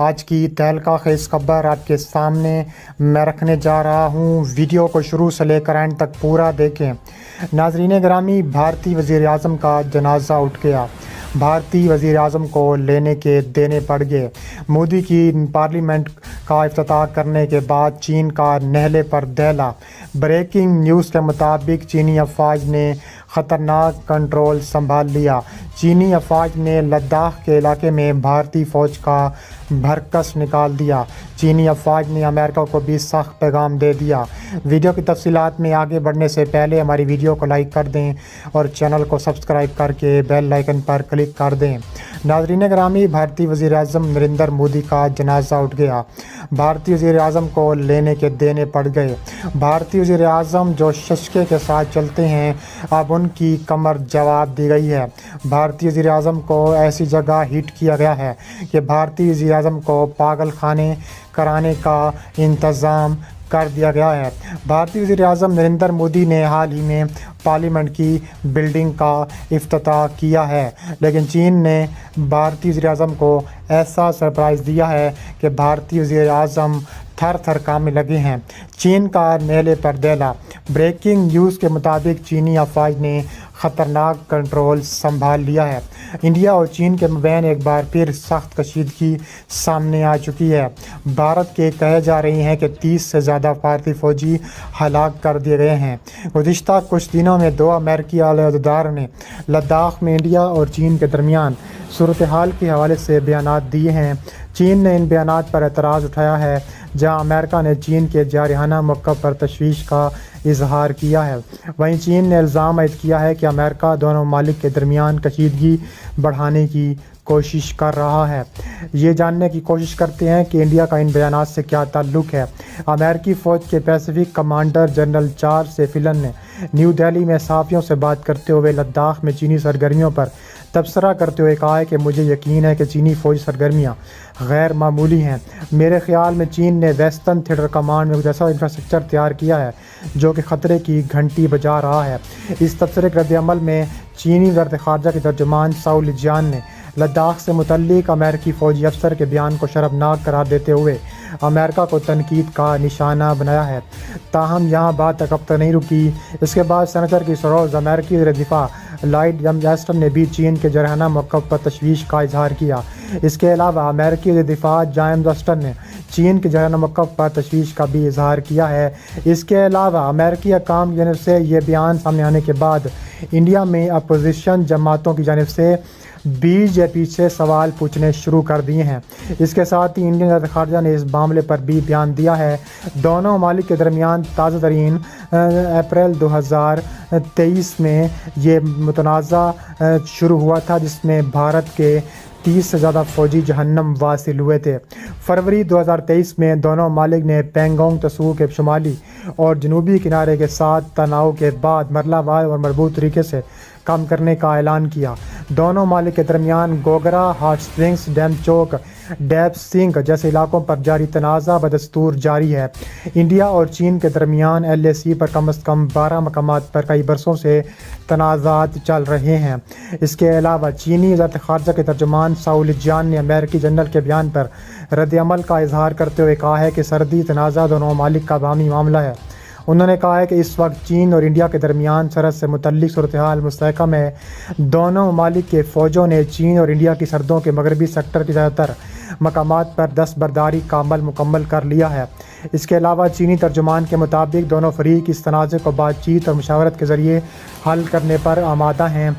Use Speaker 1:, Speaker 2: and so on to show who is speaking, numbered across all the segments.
Speaker 1: آج کی تہلکہ خیز خبر آپ کے سامنے میں رکھنے جا رہا ہوں۔ ویڈیو کو شروع سے لے کر اینڈ تک پورا دیکھیں۔ ناظرین گرامی، بھارتی وزیر اعظم کا جنازہ اٹھ گیا۔ بھارتی وزیر اعظم کو لینے کے دینے پڑ گئے۔ مودی کی پارلیمنٹ کا افتتاح کرنے کے بعد چین کا نہلے پر دہلا۔ بریکنگ نیوز کے مطابق چینی افواج نے خطرناک کنٹرول سنبھال لیا۔ چینی افواج نے لداخ کے علاقے میں بھارتی فوج کا بھرکس نکال دیا۔ چینی افواج نے امریکہ کو بھی سخت پیغام دے دیا۔ ویڈیو کی تفصیلات میں آگے بڑھنے سے پہلے ہماری ویڈیو کو لائک کر دیں اور چینل کو سبسکرائب کر کے بیل آئیکن پر کلک کر دیں۔ ناظرین گرامی، بھارتی وزیر اعظم نریندر مودی کا جنازہ اٹھ گیا۔ بھارتی وزیر اعظم کو لینے کے دینے پڑ گئے۔ بھارتی وزیر اعظم جو ششکے کے ساتھ چلتے ہیں، اب ان کی کمر جواب دی گئی ہے۔ بھارتی وزیر اعظم کو ایسی جگہ ہٹ کیا گیا ہے کہ بھارتی وزیر اعظم کو پاگل خانے کرانے کا انتظام کر دیا گیا ہے۔ بھارتی وزیر اعظم نریندر مودی نے حال ہی میں پارلیمنٹ کی بلڈنگ کا افتتاح کیا ہے، لیکن چین نے بھارتی وزیر اعظم کو ایسا سرپرائز دیا ہے کہ بھارتی وزیر اعظم تھر تھر کانپنے لگے ہیں۔ چین کا نیلے پر دہلا۔ بریکنگ نیوز کے مطابق چینی افواج نے خطرناک کنٹرول سنبھال لیا ہے۔ انڈیا اور چین کے مابین ایک بار پھر سخت کشیدگی سامنے آ چکی ہے۔ بھارت کے کہے جا رہے ہیں کہ 30 سے زیادہ بھارتی فوجی ہلاک کر دیے گئے ہیں۔ گزشتہ کچھ دنوں میں 2 امریکی عہدیداروں نے لداخ میں انڈیا اور چین کے درمیان صورتحال کے حوالے سے بیانات دیے ہیں۔ چین نے ان بیانات پر اعتراض اٹھایا ہے، جہاں امریکہ نے چین کے جارحانہ موقف پر تشویش کا اظہار کیا ہے۔ وہیں چین نے الزام عائد کیا ہے کہ امریکہ دونوں ممالک کے درمیان کشیدگی بڑھانے کی کوشش کر رہا ہے۔ یہ جاننے کی کوشش کرتے ہیں کہ انڈیا کا ان بیانات سے کیا تعلق ہے۔ امریکی فوج کے پیسفک کمانڈر جنرل چارلس ایفلن نے نیو دہلی میں صحافیوں سے بات کرتے ہوئے لداخ میں چینی سرگرمیوں پر تبصرہ کرتے ہوئے کہا ہے کہ مجھے یقین ہے کہ چینی فوجی سرگرمیاں غیر معمولی ہیں۔ میرے خیال میں چین نے ویسٹرن تھیٹر کمانڈ میں جیسا انفراسٹرکچر تیار کیا ہے جو کہ خطرے کی گھنٹی بجا رہا ہے۔ اس تبصرے کے رد عمل میں چینی وزارت خارجہ کے ترجمان ساؤ لیجیان نے لداخ سے متعلق امریکی فوجی افسر کے بیان کو شرمناک قرار دیتے ہوئے امریکہ کو تنقید کا نشانہ بنایا ہے۔ تاہم یہاں بات تک اب تک نہیں رکی۔ اس کے بعد سینیٹر کی سروس امریکی وزیر دفاع لائیڈ ایسٹن نے بھی چین کے جارحانہ موقف پر تشویش کا اظہار کیا۔ اس کے علاوہ امریکی وزیر دفاع جیمز ایسٹن نے چین کے جارحانہ موقف پر تشویش کا بھی اظہار کیا ہے۔ اس کے علاوہ امریکی حکام کی جانب سے یہ بیان سامنے آنے کے بعد انڈیا میں اپوزیشن جماعتوں کی جانب سے بی جے پی سے سوال پوچھنے شروع کر دیے ہیں۔ اس کے ساتھ ہی انڈین وزارت خارجہ نے اس معاملے پر بھی بیان دیا ہے۔ دونوں ممالک کے درمیان تازہ ترین اپریل 2023 میں یہ متنازع شروع ہوا تھا، جس میں بھارت کے 30 سے زیادہ فوجی جہنم واصل ہوئے تھے۔ فروری 2023 میں دونوں ممالک نے پینگونگ تسو کے شمالی اور جنوبی کنارے کے ساتھ تناؤ کے بعد مرحلہ وار اور مربوط طریقے سے کام کرنے کا اعلان کیا۔ دونوں ممالک کے درمیان گوگرا، ہاٹ سپرنگز، ڈیم چوک، ڈیپ سنگ جیسے علاقوں پر جاری تنازع بدستور جاری ہے۔ انڈیا اور چین کے درمیان LAC پر کم از کم 12 مقامات پر کئی برسوں سے تنازعات چل رہے ہیں۔ اس کے علاوہ چینی وزارت خارجہ کے ترجمان ساؤ لیجیان نے امریکی جنرل کے بیان پر رد عمل کا اظہار کرتے ہوئے کہا ہے کہ سرحدی تنازع دونوں ممالک کا باہمی معاملہ ہے۔ انہوں نے کہا ہے کہ اس وقت چین اور انڈیا کے درمیان سرحد سے متعلق صورتحال مستحکم ہے۔ دونوں ممالک کے فوجوں نے چین اور انڈیا کی سرحدوں کے مغربی سیکٹر کی زیادہ تر مقامات پر دستبرداری کا عمل مکمل کر لیا ہے۔ اس کے علاوہ چینی ترجمان کے مطابق دونوں فریق اس تنازع کو بات چیت اور مشاورت کے ذریعے حل کرنے پر آمادہ ہیں۔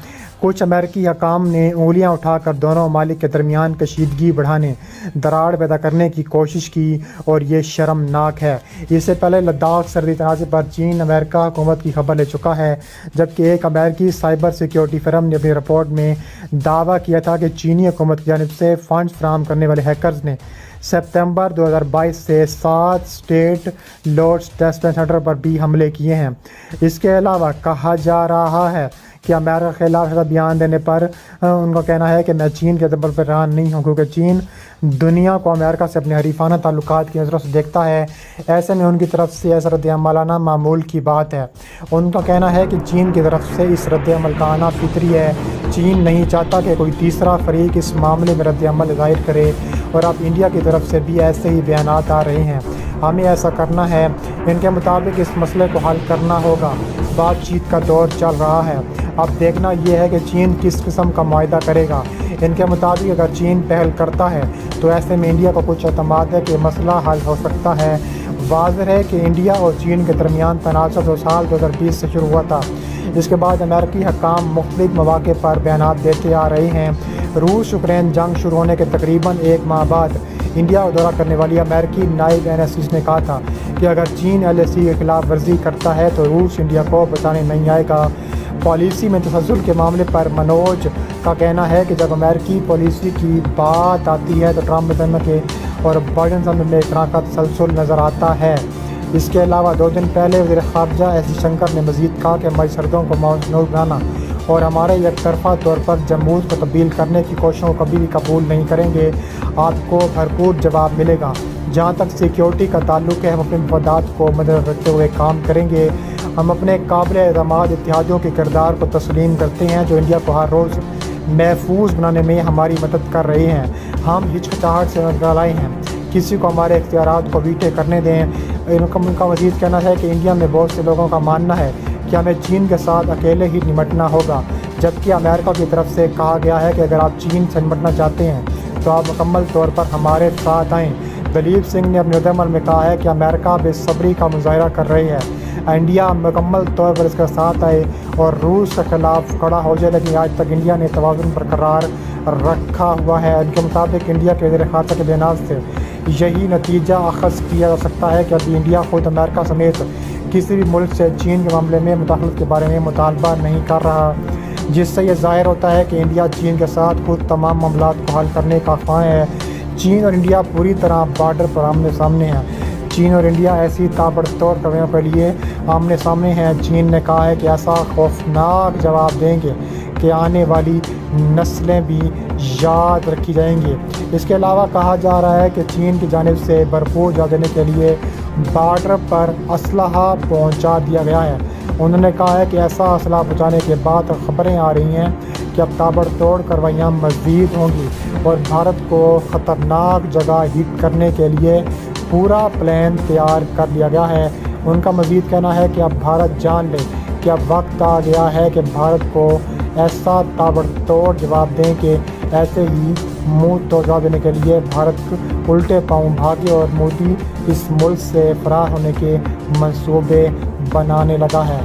Speaker 1: کچھ امریکی حکام نے انگلیاں اٹھا کر دونوں ممالک کے درمیان کشیدگی بڑھانے، دراڑ پیدا کرنے کی کوشش کی اور یہ شرمناک ہے۔ اس سے پہلے لداخ سرحدی تنازع پر چین امریکہ حکومت کی خبر لے چکا ہے، جبکہ ایک امریکی سائبر سیکیورٹی فرم نے اپنی رپورٹ میں دعویٰ کیا تھا کہ چینی حکومت کی جانب سے فنڈز فراہم کرنے والے ہیکرز نے ستمبر 2022 سے 7 اسٹیٹ لوڈ ٹیسٹ سینٹر پر بھی حملے کیے ہیں۔ اس کے علاوہ کہا جا رہا ہے کہ امریکہ کے خلاف ایسا بیان دینے پر ان کا کہنا ہے کہ میں چین کے دبل پر حیران نہیں ہوں، کیونکہ چین دنیا کو امریکہ سے اپنے حریفانہ تعلقات کی نظروں سے دیکھتا ہے۔ ایسے میں ان کی طرف سے ایسا رد عمل آنا معمول کی بات ہے۔ ان کا کہنا ہے کہ چین کی طرف سے اس رد عمل کا آنا فطری ہے۔ چین نہیں چاہتا کہ کوئی تیسرا فریق اس معاملے میں رد عمل ظاہر کرے اور اب انڈیا کی طرف سے بھی ایسے ہی بیانات آ رہے ہیں۔ ہمیں ایسا کرنا ہے، ان کے مطابق اس مسئلے کو حل کرنا ہوگا۔ بات چیت کا دور چل رہا ہے، اب دیکھنا یہ ہے کہ چین کس قسم کا معاہدہ کرے گا۔ ان کے مطابق اگر چین پہل کرتا ہے تو ایسے میں انڈیا کو کچھ اعتماد ہے کہ مسئلہ حل ہو سکتا ہے۔ واضح ہے کہ انڈیا اور چین کے درمیان تنازع تو سال 2020 سے شروع ہوا تھا۔ اس کے بعد امریکی حکام مختلف مواقع پر بیانات دیتے آ رہے ہیں۔ روس یوکرین جنگ شروع ہونے کے تقریباً ایک ماہ بعد انڈیا کا دورہ کرنے والی امریکی نائب NSC نے کہا تھا کہ اگر چین LAC کی خلاف ورزی کرتا ہے تو روس انڈیا کو بچانے نہیں آئے گا۔ پالیسی میں تسلسل کے معاملے پر منوج کا کہنا ہے کہ جب امریکی پالیسی کی بات آتی ہے تو ٹرمپ کے اور بائیڈن میں اس طرح کا تسلسل نظر آتا ہے۔ اس کے علاوہ 2 دن پہلے وزیر خارجہ ایس شنکر نے مزید کہا کہ ہماری سرحدوں کو متنوع بنانا اور ہمارے یک طرفہ طور پر جمہوریت کو تبدیل کرنے کی کوششوں کو کبھی بھی قبول نہیں کریں گے۔ آپ کو بھرپور جواب ملے گا۔ جہاں تک سیکیورٹی کا تعلق ہے، ہم اپنے مفادات کو مدنظر رکھتے ہوئے کام کریں گے۔ ہم اپنے قابل اعتماد اتحادیوں کے کردار کو تسلیم کرتے ہیں جو انڈیا کو ہر روز محفوظ بنانے میں ہماری مدد کر رہے ہیں۔ ہم ہچکچاہٹ سے نکل آئے ہیں، کسی کو ہمارے اختیارات کو ویٹو کرنے دیں۔ ان کا مزید کہنا ہے کہ انڈیا میں بہت سے لوگوں کا ماننا ہے کہ ہمیں چین کے ساتھ اکیلے ہی نمٹنا ہوگا، جبکہ امریکہ کی طرف سے کہا گیا ہے کہ اگر آپ چین سے نمٹنا چاہتے ہیں تو آپ مکمل طور پر ہمارے ساتھ آئیں۔ دلیپ سنگھ نے اپنے رد عمل میں کہا ہے کہ امریکہ بے صبری کا مظاہرہ کر رہی ہے، انڈیا مکمل طور پر اس کا ساتھ آئے اور روس کے خلاف کھڑا ہو جائے، لیکن آج تک انڈیا نے توازن برقرار رکھا ہوا ہے۔ ان کے مطابق انڈیا کے وزیر خارجہ کے بیانات سے یہی نتیجہ اخذ کیا جا سکتا ہے کہ ابھی انڈیا خود امریکہ سمیت کسی بھی ملک سے چین کے معاملے میں مداخلت کے بارے میں مطالبہ نہیں کر رہا، جس سے یہ ظاہر ہوتا ہے کہ انڈیا چین کے ساتھ خود تمام معاملات کو حل کرنے کا خواہاں ہے۔ چین اور انڈیا پوری طرح بارڈر پر آمنے سامنے ہیں۔ چین اور انڈیا ایسی تابڑتوڑ کڑیوں کے لیے آمنے سامنے ہیں۔ چین نے کہا ہے کہ ایسا خوفناک جواب دیں گے کہ آنے والی نسلیں بھی یاد رکھی جائیں گی۔ اس کے علاوہ کہا جا رہا ہے کہ چین کی جانب سے بھرپور جواب دینے کے لیے بارڈر پر اسلحہ پہنچا دیا گیا ہے۔ انہوں نے کہا ہے کہ ایسا اسلحہ پہنچانے کے بعد خبریں آ رہی ہیں کہ اب تابڑ توڑ کارروائیاں مزید ہوں گی اور بھارت کو خطرناک جگہ ہٹ کرنے کے لیے پورا پلان تیار کر لیا گیا ہے۔ ان کا مزید کہنا ہے کہ اب بھارت جان لے کہ اب وقت آ گیا ہے کہ بھارت کو ایسا تابڑ توڑ جواب دیں کہ ایسے ہی منہ توڑ جواب دینے کے لیے بھارت الٹے پاؤں بھاگے اور مودی اس ملک سے فرار ہونے کے منصوبے بنانے لگا ہے۔